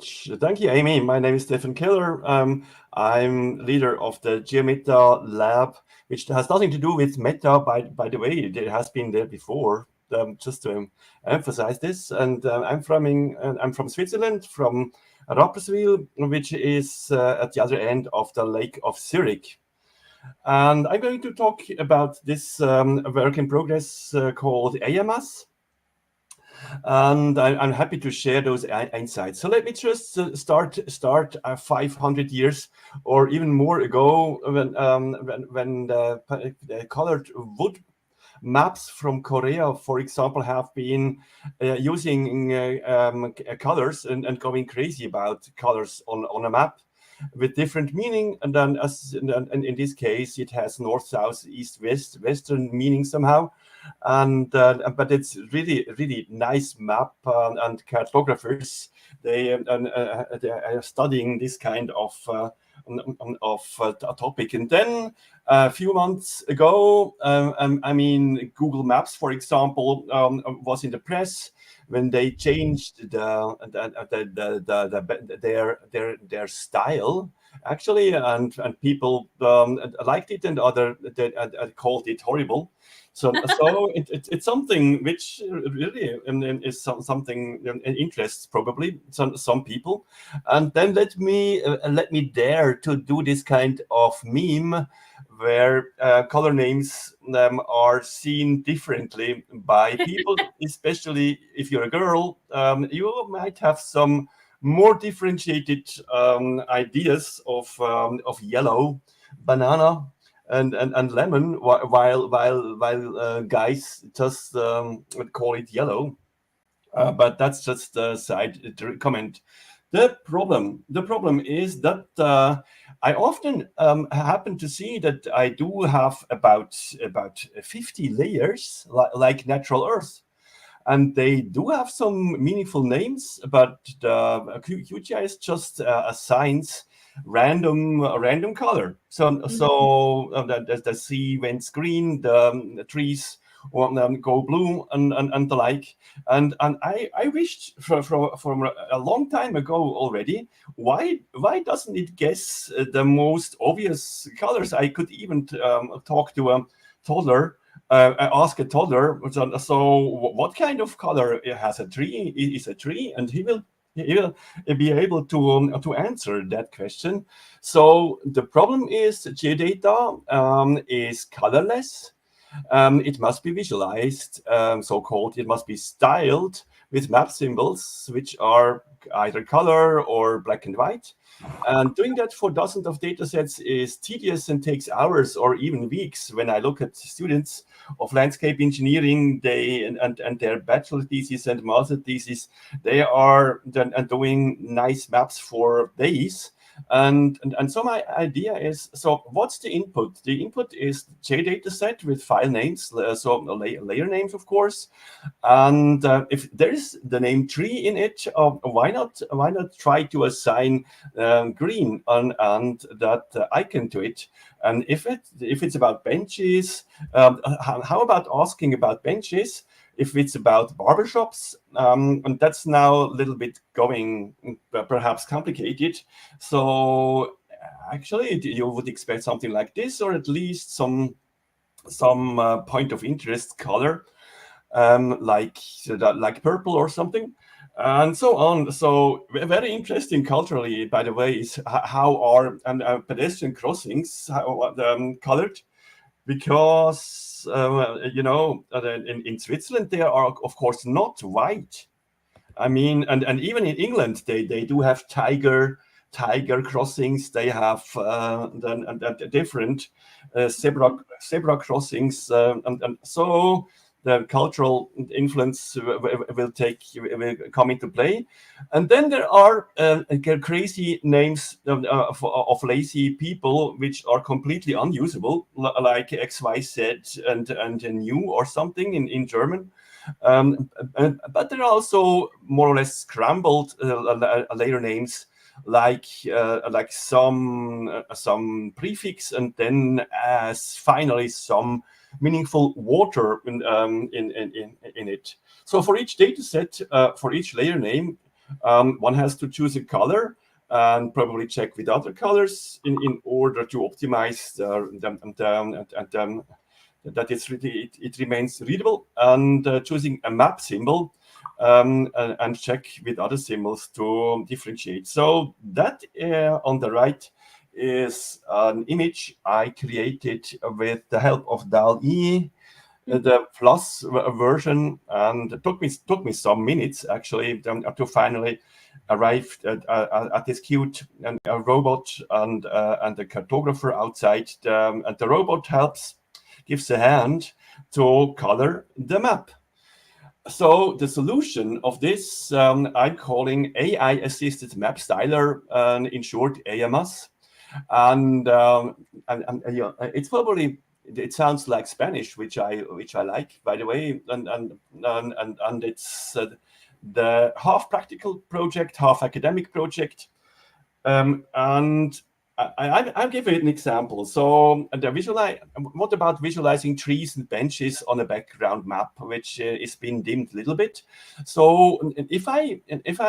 much. Thank you, Amy. My name is Stefan Keller. I'm leader of the GeoMeta lab, which has nothing to do with meta, by the way. It has been there before, just to emphasize this. And I'm from Switzerland, from Rapperswil, which is at the other end of the Lake of Zurich. And I'm going to talk about this work in progress called AIAMAS. And I'm happy to share those insights. So let me just start 500 years or even more ago, when the colored wood maps from Korea, for example, have been using colors and going crazy about colors on a map with different meaning. And then, as in this case, it has north, south, east, west, western meaning somehow. And but it's really nice map, and cartographers they are studying this kind of topic. And then a few months ago, I mean, Google Maps, for example, was in the press when they changed their style, actually, and people liked it, and other called it horrible. So it's something which really is something interests probably some people. And then let me dare to do this kind of meme where color names are seen differently by people, especially if you're a girl. You might have some more differentiated ideas of yellow, banana, and lemon, while guys just call it yellow. But that's just a side comment. The problem is that I often happen to see that I do have about 50 layers, like natural Earth. And they do have some meaningful names, but the QGIS just assigns random color. So the sea went green, the trees go blue, and the like. And I wished from a long time ago already. Why doesn't it guess the most obvious colors? I could even talk to a toddler. Ask a toddler, so what kind of color has a tree? Is a tree, and he will be able to answer that question. So the problem is geodata is colorless. It must be visualized, so-called. It must be styled with map symbols, which are either color or black and white. And doing that for dozens of data sets is tedious and takes hours or even weeks. When I look at students of landscape engineering, and their bachelor thesis and master thesis, they are doing nice maps for days. And so my idea is, so what's the input? The input is JData set with file names, so layer names, of course. And if there's the name tree in it, why not try to assign green and that icon to it? And if it's about benches, how about asking about benches? If it's about barbershops, and that's now a little bit going perhaps complicated. So actually, you would expect something like this, or at least some point of interest color, like purple or something, and so on. So very interesting culturally, by the way, is how are pedestrian crossings colored, because in Switzerland they are of course not white. I mean, and even in England they do have tiger crossings. They have different zebra crossings, and so the cultural influence will come into play. And then there are crazy names of lazy people which are completely unusable, like XYZ and new or something in German. But there are also more or less scrambled layer names, like some prefix, and then as finally some meaningful water in it. So for each data set, for each layer name, one has to choose a color and probably check with other colors in order to optimize that it remains readable, and choosing a map symbol and check with other symbols to differentiate. So that on the right is an image I created with the help of DALL-E, the plus version, and it took me some minutes actually to finally arrive at this cute robot and the cartographer outside. And the robot gives a hand to color the map. So the solution of this I'm calling AI assisted map styler, in short AIAMAS. And it's probably, it sounds like Spanish, which I like, by the way, and it's the half practical project, half academic project, and I'll give you an example. So what about visualizing trees and benches on a background map, which is being dimmed a little bit? So if I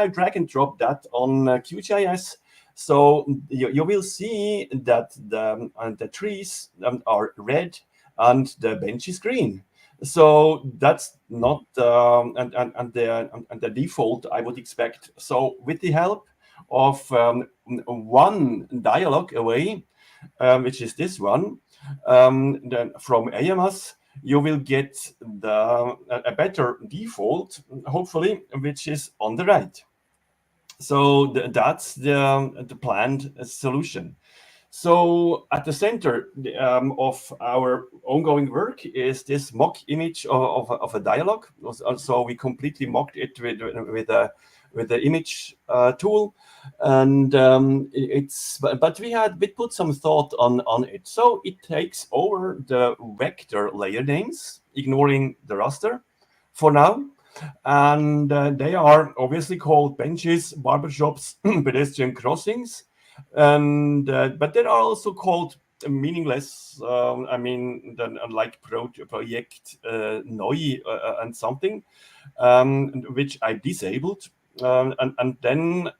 drag and drop that on QGIS, so you will see that the trees are red and the bench is green. So that's not and the default I would expect. So with the help of one dialog away, which is this one, then from AIAMAS, you will get a better default, hopefully, which is on the right. So that's the planned solution. So at the center of our ongoing work is this mock image of a dialogue. So we completely mocked it with the image tool, and but we put some thought on it. So it takes over the vector layer names, ignoring the raster for now. And they are obviously called benches, barbershops, pedestrian crossings, and but they are also called meaningless. I mean, like project neu and something, which I disabled. And then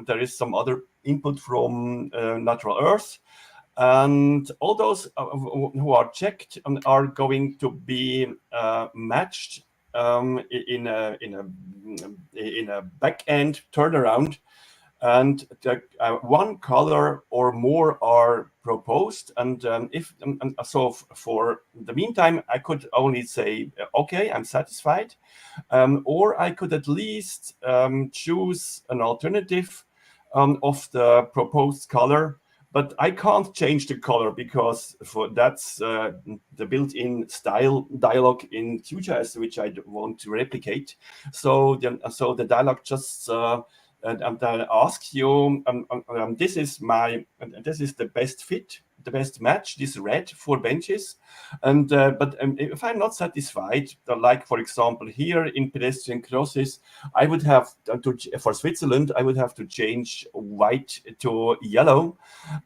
there is some other input from Natural Earth. And all those who are checked are going to be matched in a back-end turnaround, and one color or more are proposed. And so for the meantime, I could only say, okay, I'm satisfied, or I could at least choose an alternative of the proposed color. But I can't change the color because that's the built-in style dialog in QGIS, which I want to replicate. So the dialog just asks you, this is the best fit, the best match, this red for benches. And but if I'm not satisfied, like for example here in pedestrian crosses, I would have for Switzerland, I would have to change white to yellow,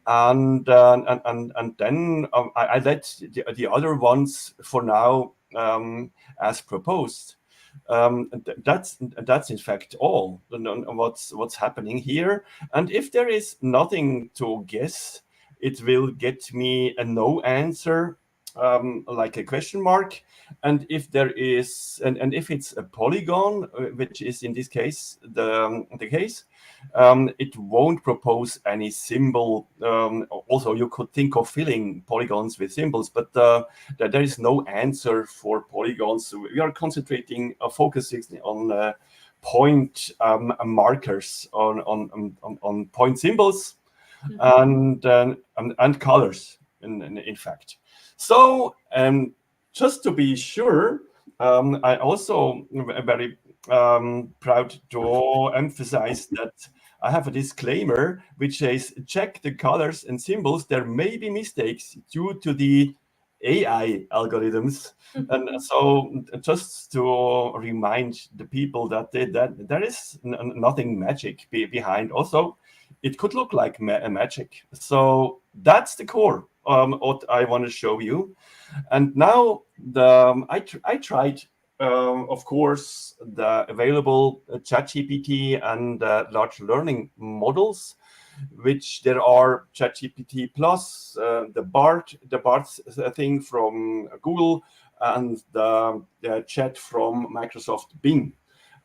and then I let the other ones for now as proposed. That's in fact all what's happening here. And if there is nothing to guess, it will get me a no answer, like a question mark. And if there is, and if it's a polygon, which is in this case the case, it won't propose any symbol. Also, you could think of filling polygons with symbols, but there is no answer for polygons. We are concentrating, focusing on point markers, on point symbols, and colors, in fact. So just to be sure, I also very proud to emphasize that I have a disclaimer which says, check the colors and symbols. There may be mistakes due to the AI algorithms. And so just to remind the people that there is nothing magic behind. Also, it could look like magic. So that's the core what I want to show you. And now I tried of course, the available ChatGPT and large learning models, which there are ChatGPT Plus, the BART thing from Google, and the chat from Microsoft Bing.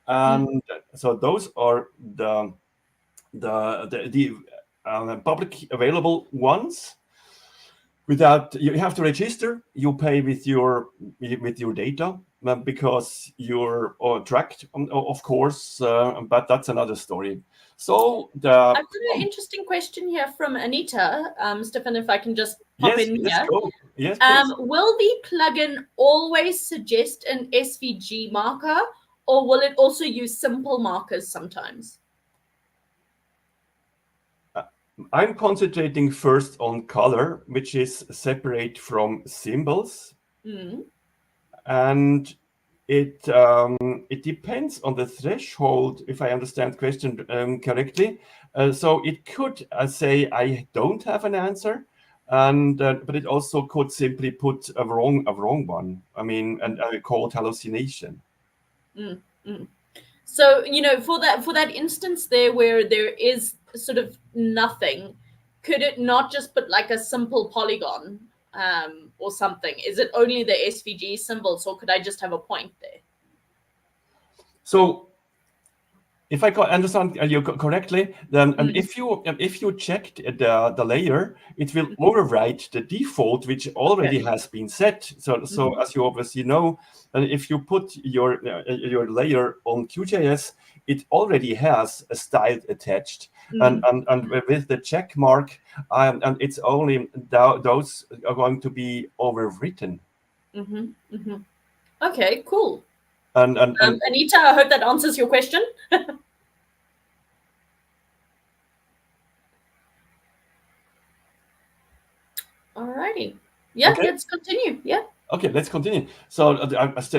And so those are the public available ones. Without, you have to register, you pay with your data, because you're tracked, of course, but that's another story. So I've got an interesting question here from Anita. Stefan, if I can just pop in let's here. go. Yes, please. Will the plugin always suggest an SVG marker, or will it also use simple markers sometimes? I'm concentrating first on color, which is separate from symbols. And it depends on the threshold, if I understand the question correctly. So it could say I don't have an answer, and but it also could simply put a wrong one. I mean, and called hallucination. So, for that instance there where there is sort of nothing, could it not just put like a simple polygon or something? Is it only the SVG symbols, or could I just have a point there? So if I understand you correctly, then if you checked the layer, it will overwrite the default, which already has been set. So as you obviously know, if you put your layer on QGIS, it already has a style attached, and with the check mark, and it's only those are going to be overwritten. Okay, cool. And Anita, I hope that answers your question. Alrighty. Yeah, okay. Let's continue. Yeah. Okay, let's continue. So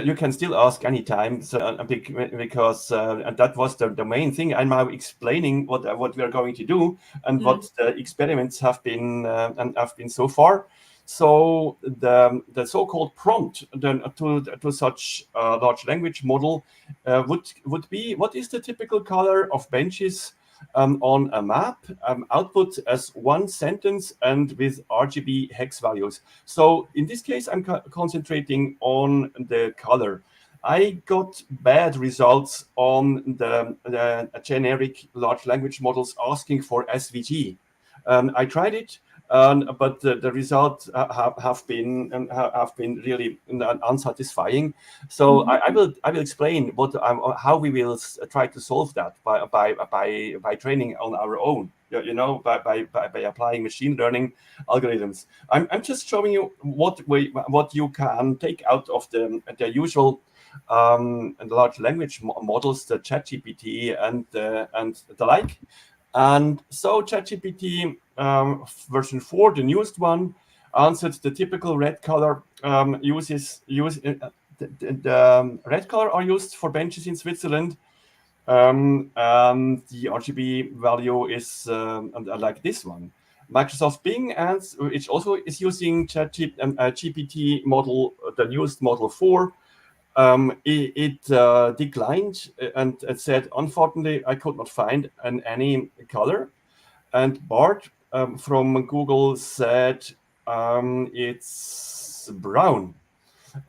you can still ask anytime. So because that was the main thing. I'm now explaining what we are going to do and what the experiments have been so far. So the so-called prompt to such a large language model would be, what is the typical color of benches on a map, output as one sentence and with RGB hex values. So in this case, I'm concentrating on the color. I got bad results on the generic large language models asking for SVG. I tried it, but the results have been really unsatisfying. So I will explain how we will try to solve that by training on our own. By applying machine learning algorithms. I'm just showing you what you can take out of the usual large language models, the ChatGPT and the like. And so ChatGPT version 4, the newest one, answered the typical red color. The red color are used for benches in Switzerland. And the RGB value is like this one. Microsoft Bing, which also is using GPT model, the newest model 4. It declined and it said, unfortunately, I could not find any color. And BART from Google said it's brown.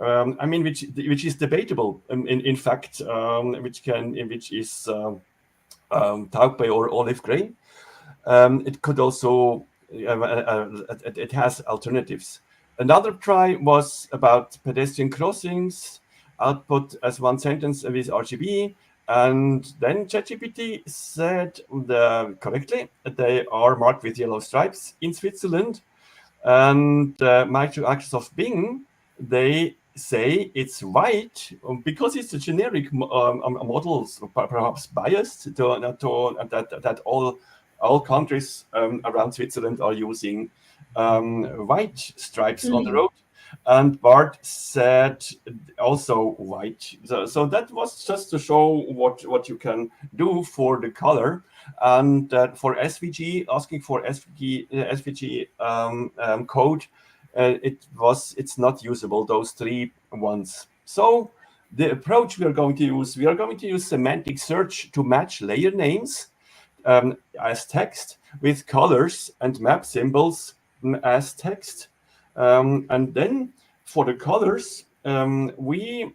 I mean, which is debatable. In fact, which is taupe or olive gray. It could also it has alternatives. Another try was about pedestrian crossings, output as one sentence with RGB, and then ChatGPT said correctly they are marked with yellow stripes in Switzerland, and Microsoft Bing, they say it's white because it's a generic model, perhaps biased that all countries around Switzerland are using white stripes on the road. And BART said also white. So that was just to show what you can do for the color. And for SVG, asking for SVG code, it's not usable, those three ones. So The approach we are going to use semantic search to match layer names as text with colors and map symbols as text. And then for the colors, we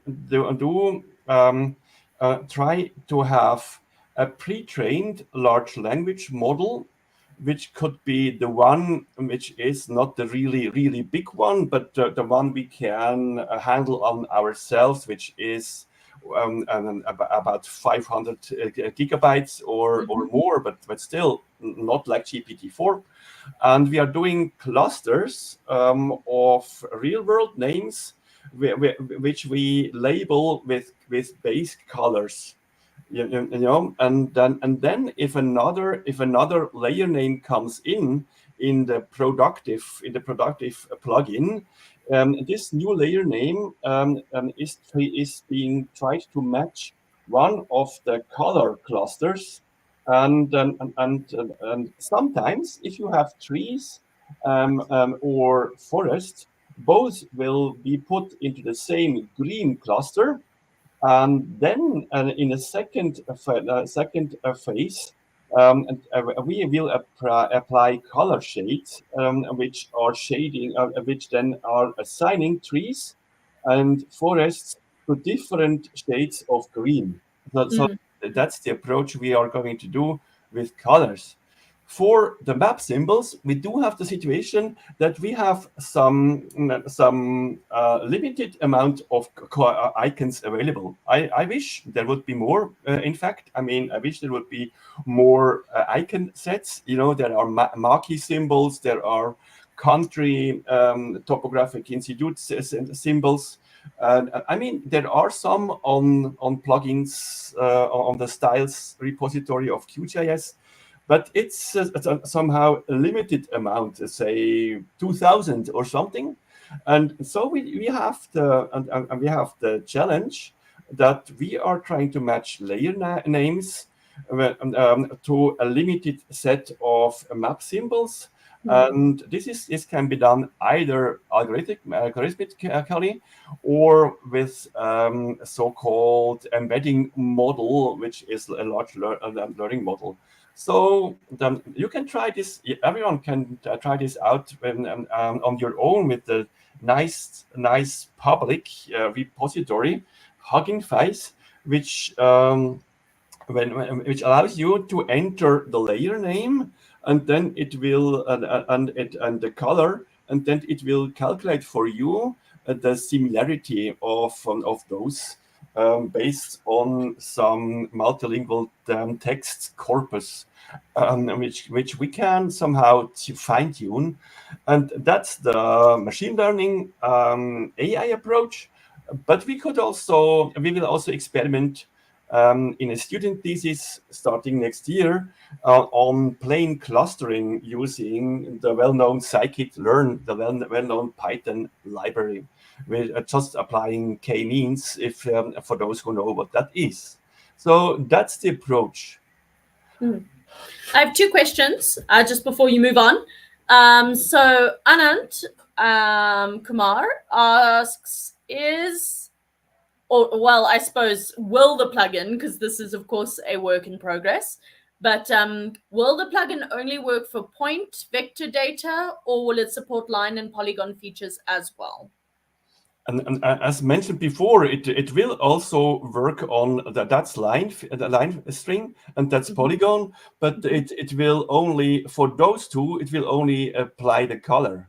try to have a pre-trained large language model, which could be the one which is not the really big one, but the one we can handle on ourselves, which is about 500 gigabytes or more, but still not like GPT-4. And we are doing clusters of real-world names, which we label with base colors. And then if another layer name comes in the productive plugin, this new layer name is being tried to match one of the color clusters, and sometimes if you have trees or forest, both will be put into the same green cluster. And then in a second phase, we will apply color shades, which then are assigning trees and forests to different shades of green. So that's the approach we are going to do with colors. For the map symbols, we do have the situation that we have some limited amount of icons available. I wish there would be more. In fact, I mean, I wish there would be more icon sets. There are marquee symbols, there are country topographic institute symbols. I mean, there are some on plugins on the styles repository of QGIS. But it's somehow a limited amount, say 2,000 or something, and so we have the challenge that we are trying to match layer names to a limited set of map symbols, and this can be done either algorithmically or with a so-called embedding model, which is a large learning model. So you can try this. Everyone can try this out on your own with the nice public repository, Hugging Face, which which allows you to enter the layer name, and then it will and the color, and then it will calculate for you the similarity of those based on some multilingual text corpus, which we can somehow fine tune, and that's the machine learning AI approach. But we will also experiment in a student thesis starting next year on plain clustering using the well-known scikit-learn, the well-known Python library. We're just applying k-means for those who know what that is. So that's the approach. I have two questions just before you move on. So Anand Kumar asks, I suppose, will the plugin, because this is of course a work in progress, but will the plugin only work for point vector data, or will it support line and polygon features as well? And as mentioned before, it will also work on that's the line string, and that's polygon, but it will only, for those two, it will only apply the color.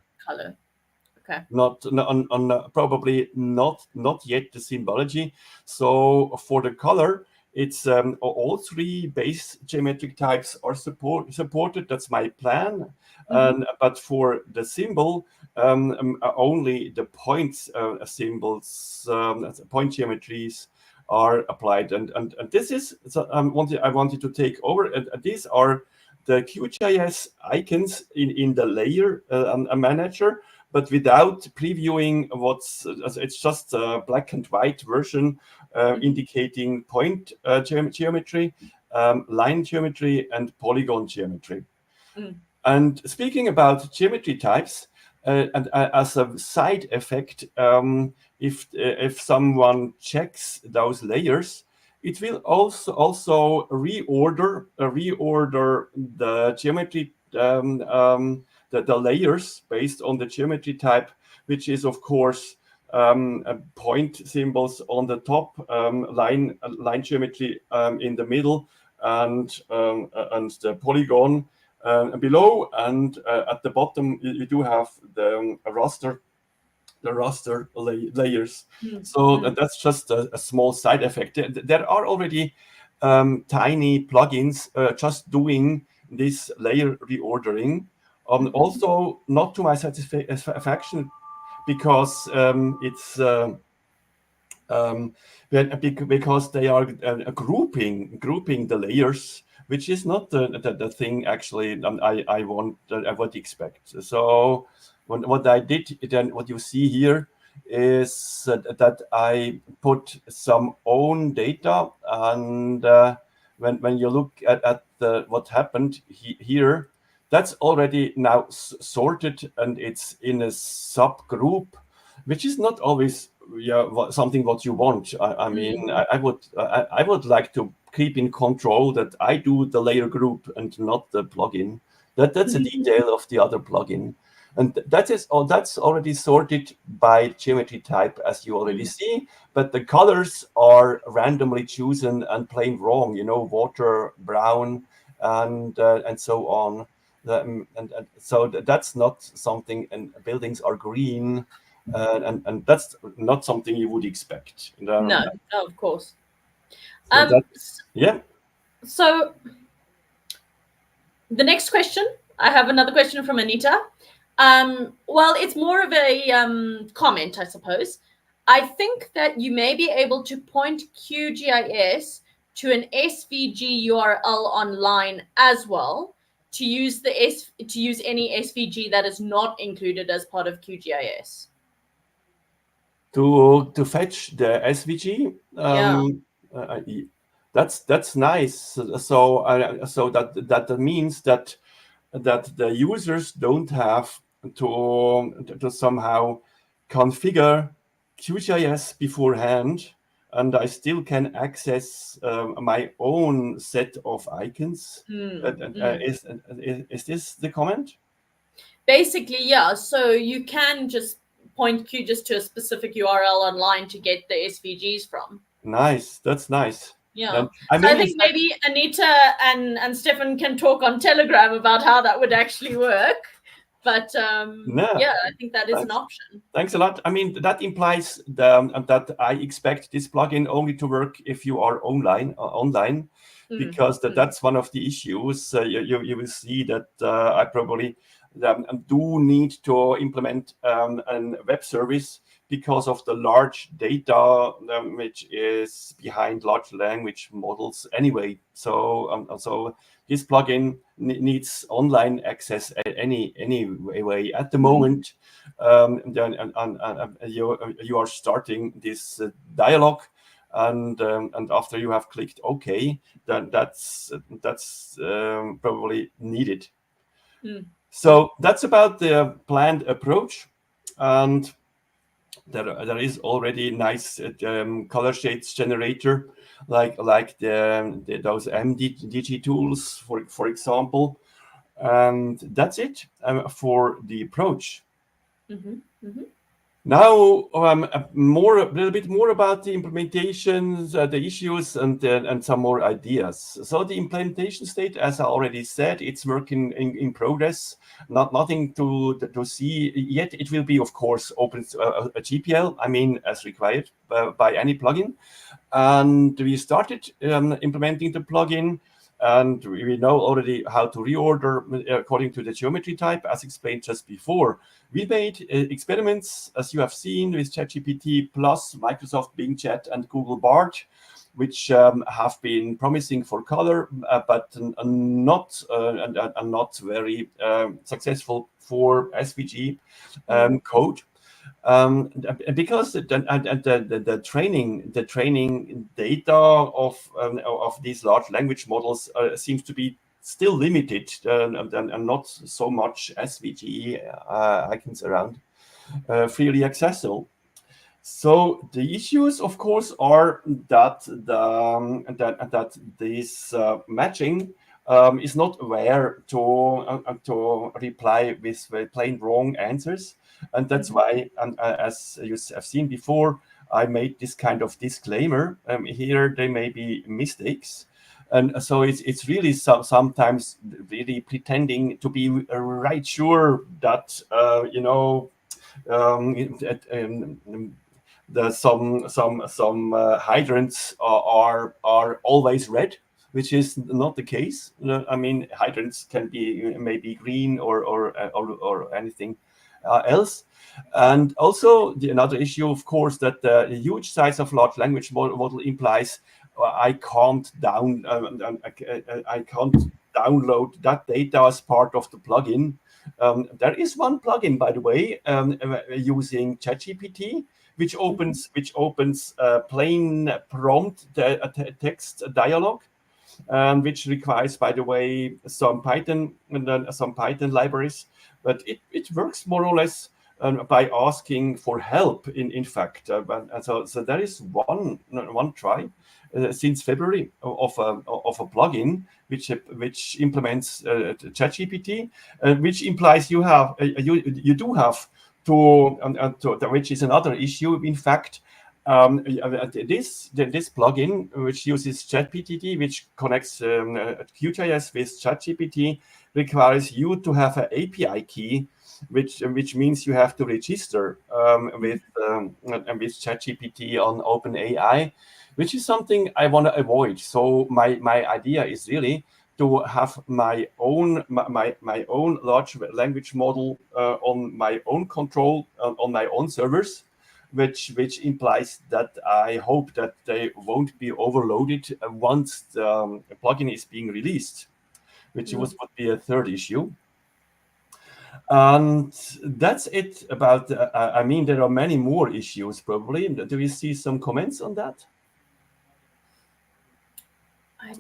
Okay. Probably not yet the symbology. So for the color, it's all three base geometric types are supported. That's my plan. But for the symbol, only the points symbols, point geometries are applied. And this is I wanted to take over. These are the QGIS icons in the layer manager, but without previewing it's just a black and white version indicating point geometry, line geometry, and polygon geometry. And speaking about geometry types, and as a side effect, if someone checks those layers, it will also reorder the geometry, the layers based on the geometry type, which is of course point symbols on the top, line geometry in the middle, and the polygon below, and at the bottom you do have the raster layers. So that's just a small side effect. There are already tiny plugins just doing this layer reordering. Also, not to my satisfaction, because it's because they are grouping the layers, which is not the thing actually I would expect. So what I did then, what you see here is that I put some own data, and when you look at what happened here, that's already now sorted, and it's in a subgroup, which is not always something what you want. I mean, I would like to keep in control that I do the layer group and not the plugin. That's a detail of the other plugin, and that's already sorted by geometry type, as you already see. But the colors are randomly chosen and plain wrong. Water, brown, and so on. And so that's not something. And buildings are green. And that's not something you would expect. No, of course. So yeah. So the next question, I have another question from Anita. Well, it's more of a comment, I suppose. I think that you may be able to point QGIS to an SVG URL online as well to use any SVG that is not included as part of QGIS. To fetch the SVG, that's nice. So that means that the users don't have to somehow configure QGIS beforehand, and I still can access my own set of icons. Is this the comment? Basically, yeah. So you can just point QGIS to a specific URL online to get the SVGs from. Nice. That's nice. Yeah. I think maybe Anita and Stefan can talk on Telegram about how that would actually work. But yeah, I think that is an option. Thanks a lot. I mean, that implies that I expect this plugin only to work if you are online, because that's one of the issues. You will see that I probably do need to implement a web service because of the large data which is behind large language models anyway. So this plugin needs online access anyway. At the moment, you are starting this dialogue, and after you have clicked OK, then that's probably needed. So that's about the planned approach, and there is already nice color shades generator, like those MDG tools, for example, and that's it for the approach. Now, a little bit more about the implementations, the issues, and some more ideas. So the implementation state, as I already said, it's working in progress. Nothing to see yet. It will be, of course, open a GPL. I mean, as required by any plugin. And we started implementing the plugin. And we know already how to reorder according to the geometry type, as explained just before. We made experiments, as you have seen, with ChatGPT plus Microsoft Bing Chat and Google Bard, which have been promising for color, but not very successful for SVG code. Because the training data of these large language models seems to be still limited and not so much SVG icons around, freely accessible. So the issues, of course, are that that this matching is not aware to reply with plain wrong answers, and that's why, as you have seen before, I made this kind of disclaimer. Here there may be mistakes, and so it's really sometimes really pretending to be right sure that some hydrants are always red, which is not the case. I mean, hydrants can be maybe green or anything else. And also another issue, of course, that the huge size of large language model implies I can't I can't download that data as part of the plugin. There is one plugin, by the way, using ChatGPT, which opens plain prompt text dialog, which requires, by the way, some Python and then some Python libraries. But it works more or less by asking for help. In fact, so there is one try since February of a plugin which implements ChatGPT, which implies you do have to which is another issue. In fact, this plugin, which uses ChatGPT, which connects QGIS with ChatGPT, requires you to have an API key, which means you have to register with ChatGPT on OpenAI, which is something I want to avoid. So my idea is really to have my own large language model on my own control on my own servers, which implies that I hope that they won't be overloaded once the plugin is being released, which would be a third issue. And that's it about. I mean, there are many more issues probably. Do we see some comments on that?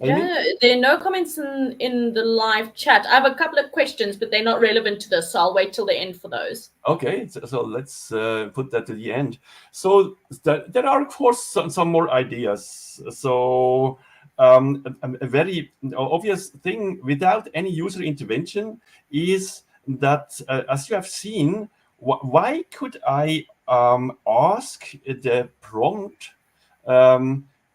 There are no comments in the live chat. I have a couple of questions, but they're not relevant to this, so I'll wait till the end for those. Okay, so let's put that to the end. So there are, of course, some more ideas. So a very obvious thing without any user intervention is that, as you have seen, why could I ask the prompt?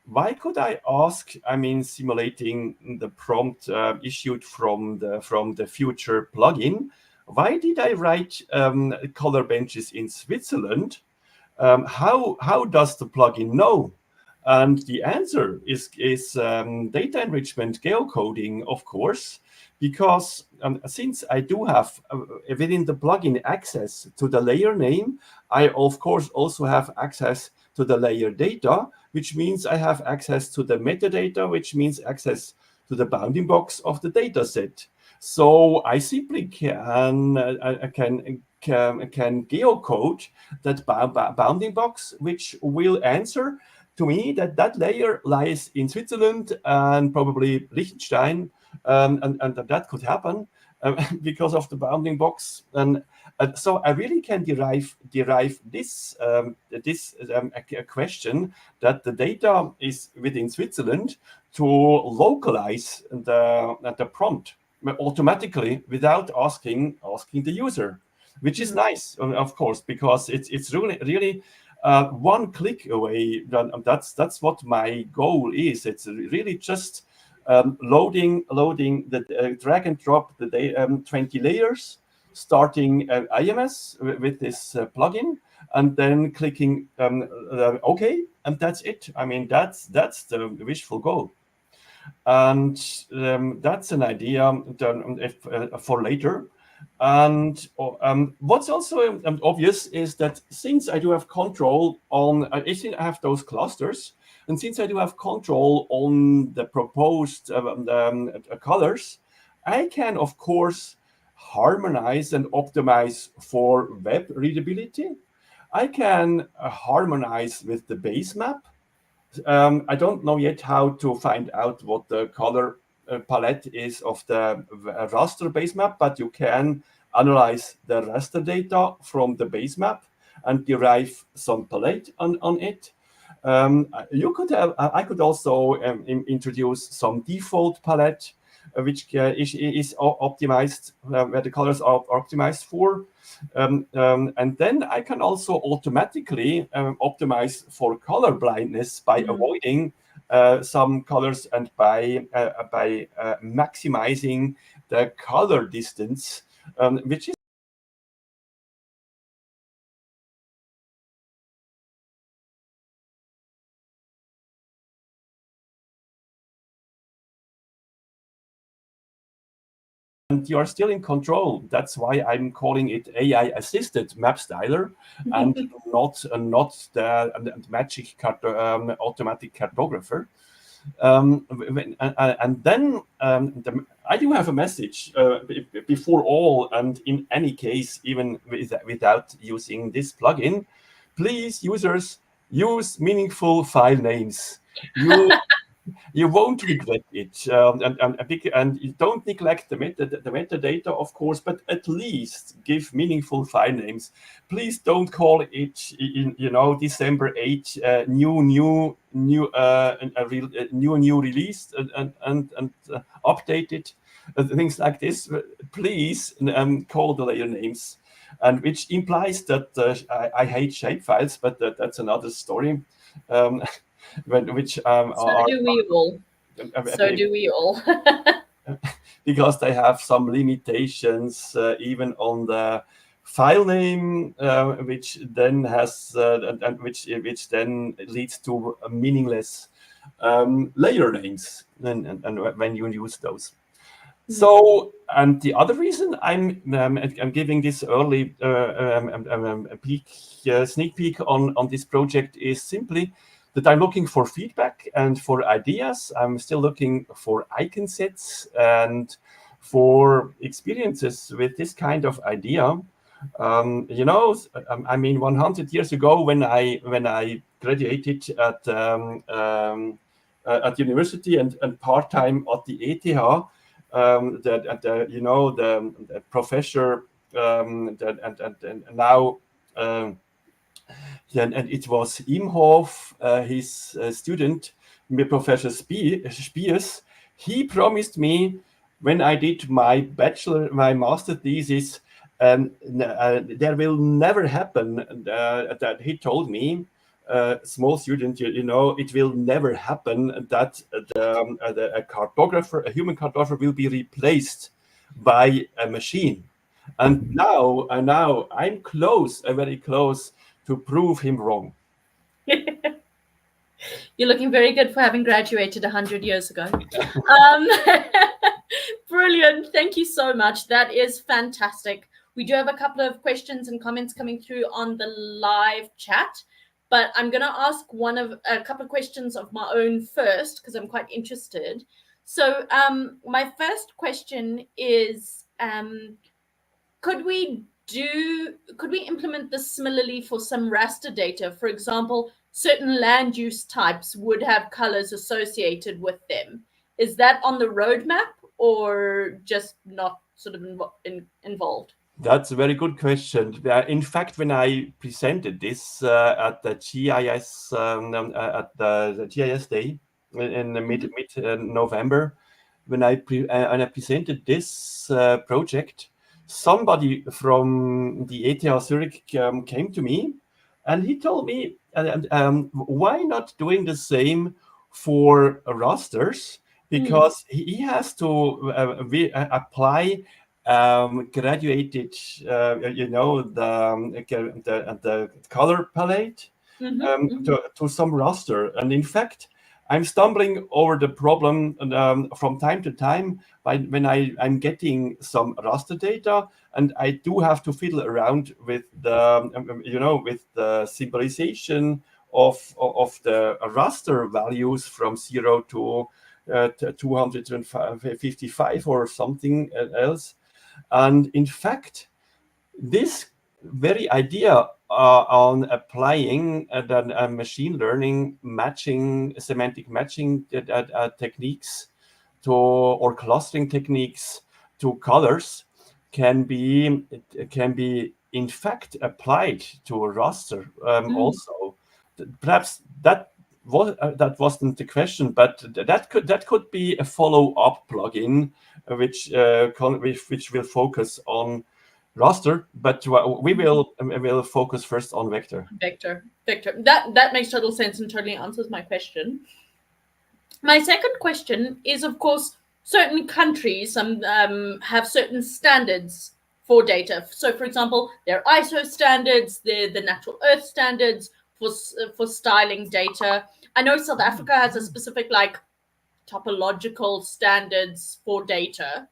Why could I ask? I mean, simulating the prompt issued from the future plugin. Why did I write color benches in Switzerland? How does the plugin know? And the answer is data enrichment geocoding, of course, because since I do have within the plugin access to the layer name, I of course also have access to the layer data, which means I have access to the metadata, which means access to the bounding box of the data set. So I simply can geocode that bounding box, which will answer to me that layer lies in Switzerland and probably Liechtenstein, and that could happen because of the bounding box. And so I really can derive this question that the data is within Switzerland to localize the prompt automatically without asking the user, which is nice, of course, because it's really one click away. That's what my goal is. It's really just loading the drag and drop the 20 layers, starting AIAMAS with this plugin, and then clicking OK, and that's it. I mean, that's the wishful goal. And that's an idea for later. And what's also obvious is that since I do have control on, I have those clusters, and since I do have control on the proposed colors, I can, of course, harmonize and optimize for web readability. I can harmonize with the base map. I don't know yet how to find out what the color palette is of the raster base map, but you can analyze the raster data from the base map and derive some palette on it. You could have, I could also introduce some default palette, which is optimized, where the colors are optimized for. And then I can also automatically optimize for color blindness by avoiding some colors and by maximizing the color distance, which is and you are still in control. That's why I'm calling it AI-assisted map styler and not the magic automatic cartographer. And then I do have a message before all, and in any case, even without using this plugin, please, users, use meaningful file names. You won't regret it, and you don't neglect the metadata, of course, but at least give meaningful file names. Please don't call it, December 8, new release and update it, things like this. Please call the layer names, and which implies that I hate shapefiles, but that's another story. Which So do we all. So do we all. Because they have some limitations even on the file name, which then has and which then leads to meaningless layer names and when you use those. So, and the other reason I'm giving this early sneak peek on this project is simply that I'm looking for feedback and for ideas. I'm still looking for icon sets and for experiences with this kind of idea. I mean, 100 years ago, when I graduated at university and part-time at the ETH, the professor and now and it was Imhoff, his student, Professor Spiers. He promised me when I did my master thesis, there will never happen that he told me, small student, it will never happen that a cartographer, a human cartographer, will be replaced by a machine. And now I'm close, very close to prove him wrong. You're looking very good for having graduated 100 years ago. Brilliant. Thank you so much. That is fantastic. We do have a couple of questions and comments coming through on the live chat, but I'm going to ask a couple of questions of my own first because I'm quite interested. So my first question is, could we implement this similarly for some raster data? For example, certain land use types would have colors associated with them. Is that on the roadmap or just not sort of involved? That's a very good question. In fact, when I presented this at the GIS at the GIS day in the mid November, when I presented this project, somebody from the ETH Zurich came to me, and he told me, why not doing the same for rasters? Because he has to apply graduated, the color palette to some raster. And in fact, I'm stumbling over the problem from time to time when I'm getting some raster data, and I do have to fiddle around with the with the symbolization of the raster values from 0 to 255 or something else. And in fact, this very idea on applying machine learning semantic matching techniques or clustering techniques to colors can be in fact applied to a raster also. Perhaps that wasn't the question, but that could be a follow-up plugin which will focus on raster, but we will focus first on vector. Vector. That makes total sense and totally answers my question. My second question is, of course, certain countries have certain standards for data. So, for example, there are ISO standards, the natural earth standards for styling data. I know South Africa has a specific like topological standards for data.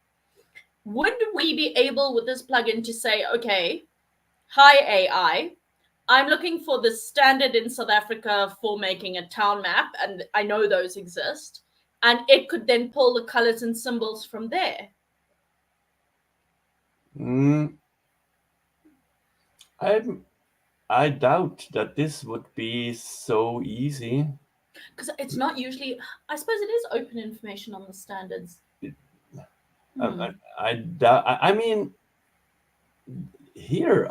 Would we be able with this plugin to say, okay, hi AI, I'm looking for the standard in South Africa for making a town map, and I know those exist, and it could then pull the colors and symbols from there? I doubt that this would be so easy. Because it's not usually, I suppose it is open information on the standards. I mean, here,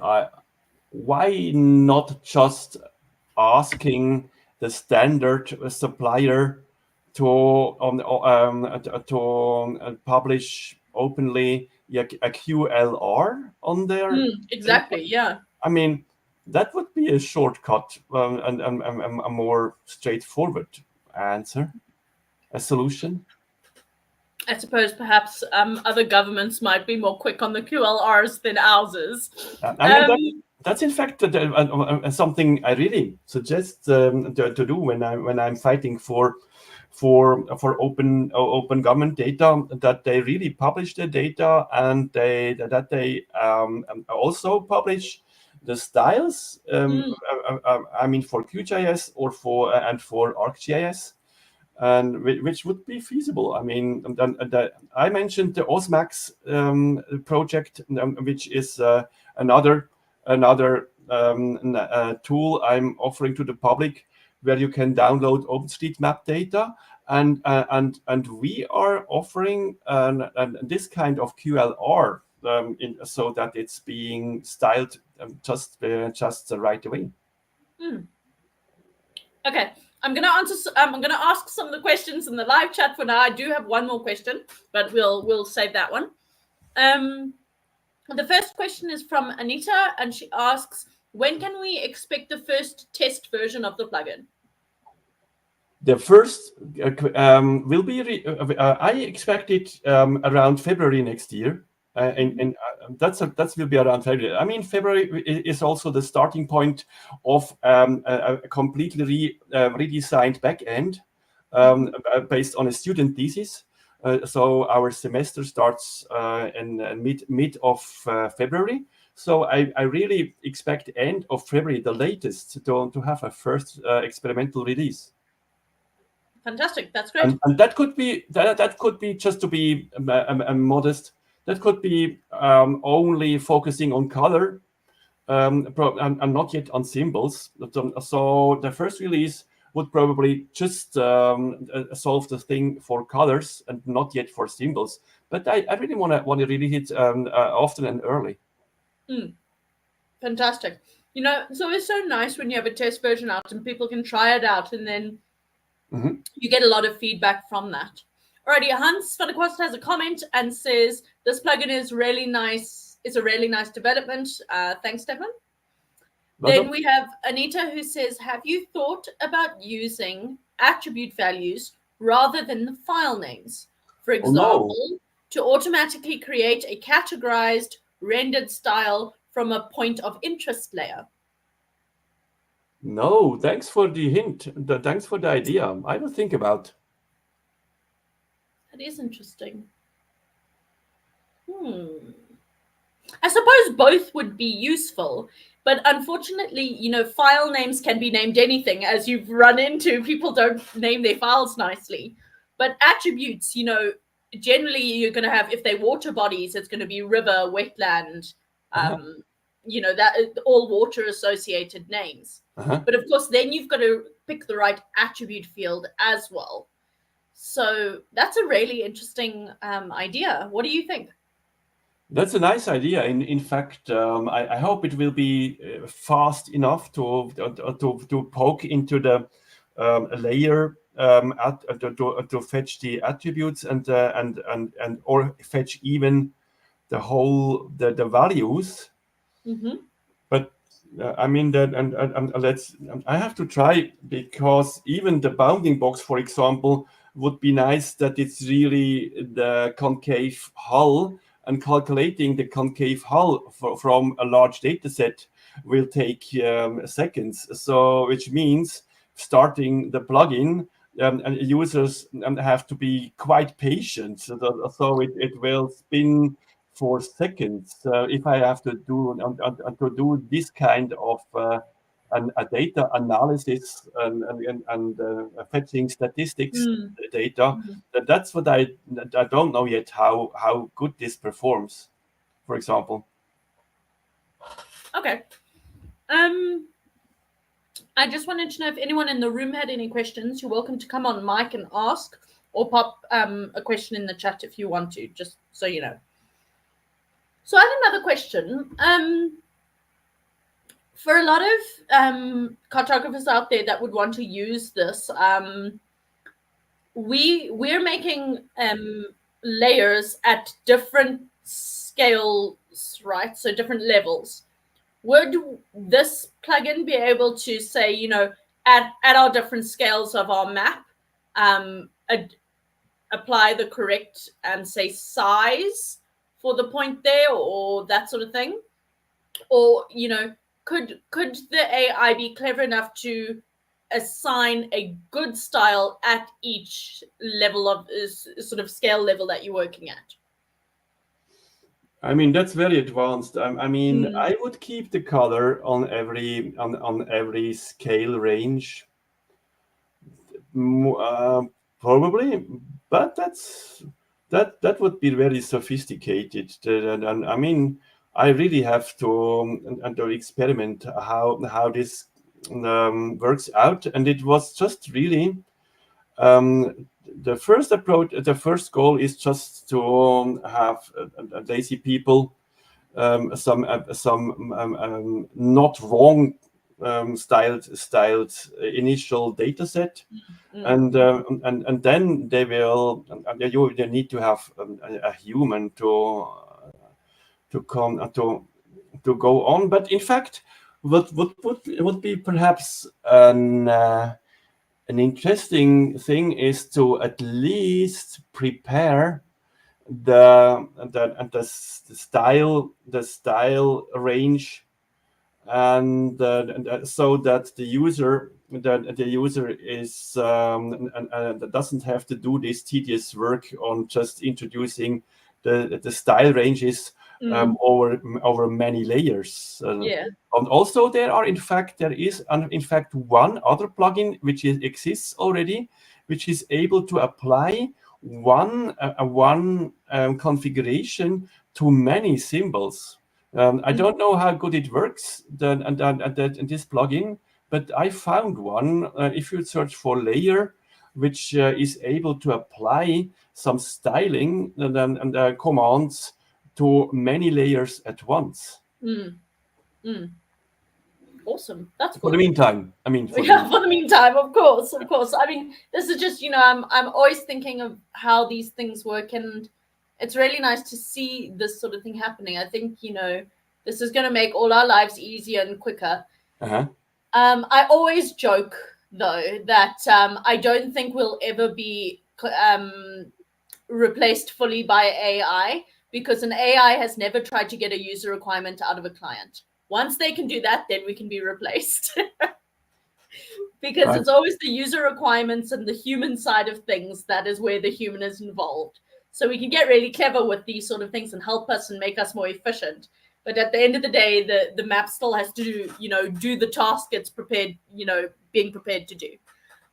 why not just asking the standard supplier to publish openly a QLR on their Exactly, yeah. I mean, that would be a shortcut and a more straightforward answer, a solution. I suppose perhaps other governments might be more quick on the QLRs than ours is. I mean, that's in fact something I really suggest to do when I'm fighting for open government data, that they really publish the data and that they also publish the styles. I mean, for QGIS or for ArcGIS. And which would be feasible. I mean, I mentioned the Osmax project, which is another tool I'm offering to the public, where you can download OpenStreetMap data, and we are offering this kind of QLR so that it's being styled just right away. Okay. I'm gonna ask some of the questions in the live chat for now. I do have one more question, but we'll save that one. The first question is from Anita, and she asks, when can we expect the first test version of the plugin? The first will be, I expect it around February next year. And that will be around February. I mean, February is also the starting point of a completely redesigned backend based on a student thesis. So our semester starts in mid of February. So I really expect end of February, the latest, to have a first experimental release. Fantastic, that's great. And that could be just to be modest. That could be only focusing on color and not yet on symbols. So the first release would probably just solve the thing for colors and not yet for symbols. But I really want to really hit often and early. Fantastic. You know, it's always so nice when you have a test version out and people can try it out, and then you get a lot of feedback from that. Alrighty, Hans van der Kwast has a comment and says, this plugin is really nice. It's a really nice development. Thanks, Stefan. Then we have Anita who says, have you thought about using attribute values rather than the file names? For example, to automatically create a categorized rendered style from a point of interest layer. No, thanks for the hint. Thanks for the idea. I will think about. That is interesting. I suppose both would be useful, but unfortunately, you know, file names can be named anything, as you've run into. People don't name their files nicely. But attributes, you know, generally you're going to have, if they're water bodies, it's going to be river, wetland, you know, that all water associated names. But of course, then you've got to pick the right attribute field as well. So that's a really interesting idea. What do you think? That's a nice idea. In fact, I hope it will be fast enough to poke into the layer to fetch the attributes and or fetch even the values. Mm-hmm. But I mean that, and I have to try, because even the bounding box, for example, would be nice that it's really the concave hull, and calculating the concave hull from a large data set will take seconds. So, which means starting the plugin, and users have to be quite patient. So it will spin for seconds. If I have to do this kind of a data analysis and fetching statistics data, that's what I don't know yet how good this performs, for example. Okay. I just wanted to know if anyone in the room had any questions. You're welcome to come on mic and ask, or pop a question in the chat if you want to, just so you know. So I had another question. For a lot of cartographers out there that would want to use this, we're making layers at different scales, right? So different levels. Would this plugin be able to say, you know, at our different scales of our map, apply the correct say size for the point there, or that sort of thing? Or, you know, could the AI be clever enough to assign a good style at each level of sort of scale level that you're working at? I mean, that's very advanced. I mean, I would keep the color on every scale range. Probably, but that would be very sophisticated. And I mean, I really have to experiment how this works out. And it was just really the first approach. The first goal is just to have lazy people some not wrong styled initial data set. And then they will. You need to have a human to come to go on. But in fact, what would be perhaps an interesting thing is to at least prepare the style range, and so that the user is doesn't have to do this tedious work on just introducing the style ranges over many layers. And also there is in fact one other plugin which exists already, which is able to apply one configuration to many symbols. I don't know how good it works in this plugin, but I found one. If you search for layer, which is able to apply some styling and commands to many layers at once. Awesome. That's For cool. the meantime, I mean, for the meantime, of course. I mean, this is just, you know, I'm always thinking of how these things work, and it's really nice to see this sort of thing happening. I think, you know, this is going to make all our lives easier and quicker. I always joke, though, that I don't think we'll ever be replaced fully by AI, because an AI has never tried to get a user requirement out of a client. Once they can do that, then we can be replaced. Because it's always the user requirements and the human side of things that is where the human is involved. So we can get really clever with these sort of things and help us and make us more efficient. But at the end of the day, the map still has to do the task it's prepared, being prepared to do.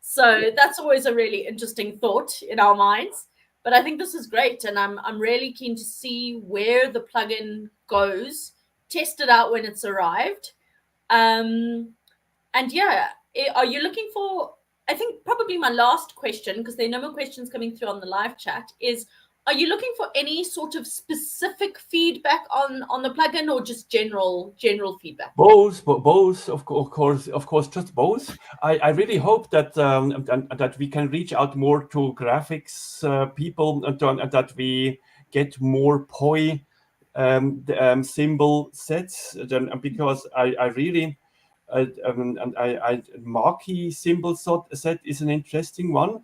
So that's always a really interesting thought in our minds. But I think this is great, and I'm really keen to see where the plugin goes, test it out when it's arrived. And yeah, are you looking for I think probably my last question, because there are no more questions coming through on the live chat, is: are you looking for any sort of specific feedback on the plugin, or just general feedback? Both, of course, just both. I really hope that that we can reach out more to graphics people, and that we get more POI symbol sets. Because I really marquee symbol set is an interesting one.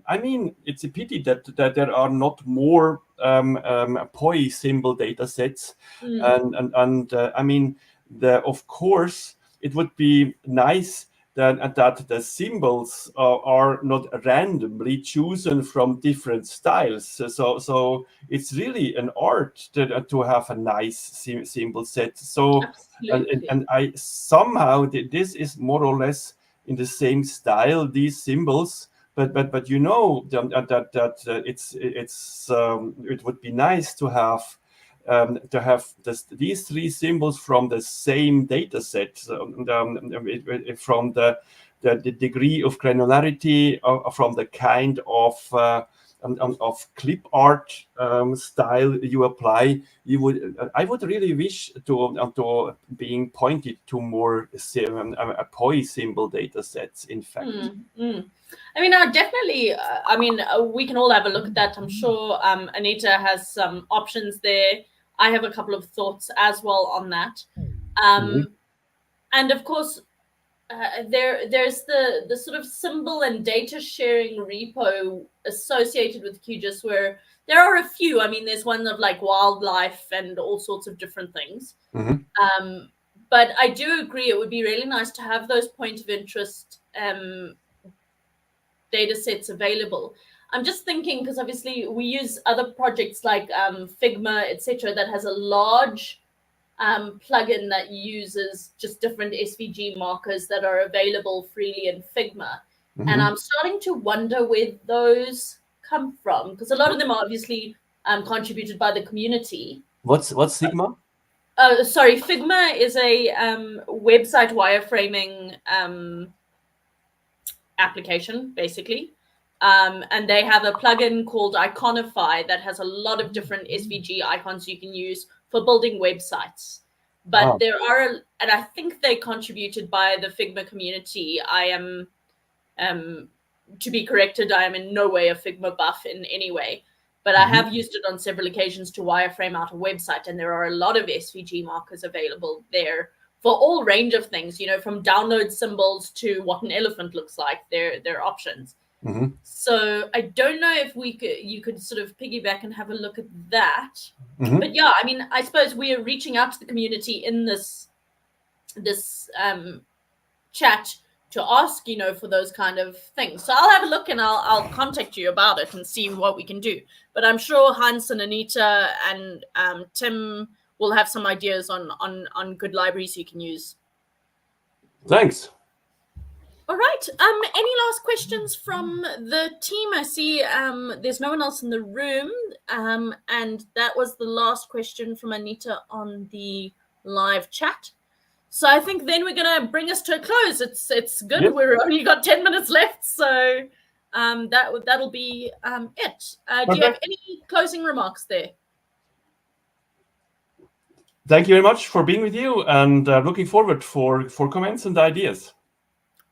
I mean, it's a pity that there are not more POI symbol data sets, and I mean, of course, it would be nice that the symbols are not randomly chosen from different styles. So it's really an art to have a nice symbol set. So and I somehow this is more or less in the same style, these symbols. But you know that it would be nice to have these three symbols from the same data set, from the degree of granularity, from the kind of clip art style you apply. I would really wish to being pointed to more POI symbol data sets, in fact. I mean, definitely. We can all have a look at that. I'm sure Anita has some options there. I have a couple of thoughts as well on that. And of course, there's the sort of symbol and data sharing repo associated with QGIS, where there are a few. I mean, there's one of like wildlife and all sorts of different things. But I do agree, it would be really nice to have those point of interest data sets available. I'm just thinking, because obviously we use other projects like Figma, etc., that has a large plugin that uses just different SVG markers that are available freely in Figma. And I'm starting to wonder where those come from, because a lot of them are obviously contributed by the community. What's Sigma? Sorry, Figma is a website wireframing application, basically. And they have a plugin called Iconify that has a lot of different SVG icons you can use for building websites. But there are, and I think they contributed by the Figma community. I am, to be corrected, I am in no way a Figma buff in any way. But I have used it on several occasions to wireframe out a website, and there are a lot of SVG markers available there for all range of things, from download symbols to what an elephant looks like. There are options. So I don't know if you could sort of piggyback and have a look at that. But yeah, I mean, I suppose we are reaching out to the community in this chat to ask, for those kind of things. So I'll have a look and I'll contact you about it and see what we can do. But I'm sure Hans and Anita and Tim will have some ideas on good libraries you can use. Thanks. All right. Any last questions from the team? I see there's no one else in the room. And that was the last question from Anita on the live chat. So I think then we're going to bring us to a close. It's good. Yep. We're only got 10 minutes left. So that'll be it. Do you have any closing remarks there? Thank you very much for being with you, and looking forward for comments and ideas.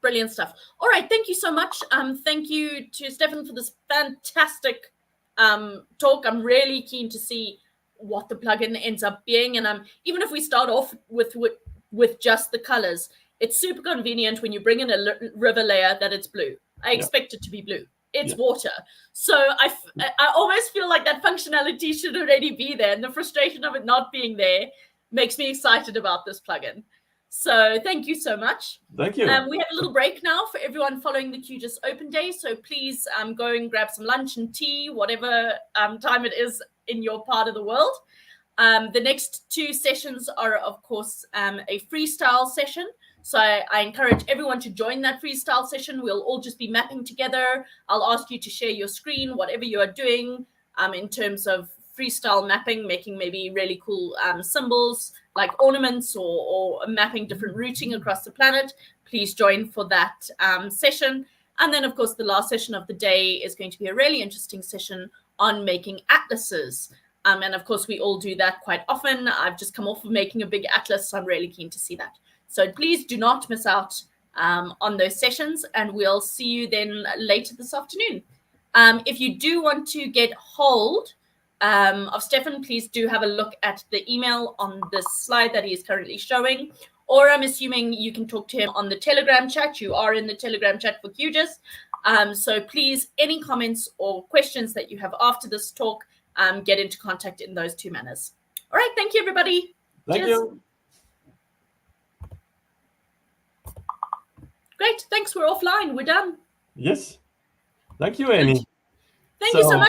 Brilliant stuff. All right. Thank you so much. Thank you to Stefan for this fantastic talk. I'm really keen to see what the plugin ends up being. And even if we start off with just the colors, it's super convenient when you bring in a river layer that it's blue. I expect it to be blue. It's water. So I almost feel like that functionality should already be there. And the frustration of it not being there makes me excited about this plugin. So thank you so much. Thank you. We have a little break now for everyone following the QGIS Open Day. So please go and grab some lunch and tea, whatever time it is in your part of the world. The next two sessions are, of course, a freestyle session. So I encourage everyone to join that freestyle session. We'll all just be mapping together. I'll ask you to share your screen, whatever you are doing in terms of freestyle mapping, making maybe really cool symbols like ornaments or mapping different routing across the planet. Please join for that session. And then, of course, the last session of the day is going to be a really interesting session on making atlases. And of course, we all do that quite often. I've just come off of making a big atlas, so I'm really keen to see that. So please do not miss out on those sessions, and we'll see you then later this afternoon. If you do want to get hold of Stefan, please do have a look at the email on this slide that he is currently showing. Or I'm assuming you can talk to him on the Telegram chat. You are in the Telegram chat for QGIS. So please, any comments or questions that you have after this talk, get into contact in those two manners. All right, thank you, everybody. Thank Cheers. you. Great, thanks, we're offline, we're done. Yes. Thank you, Amy. Thank you so much.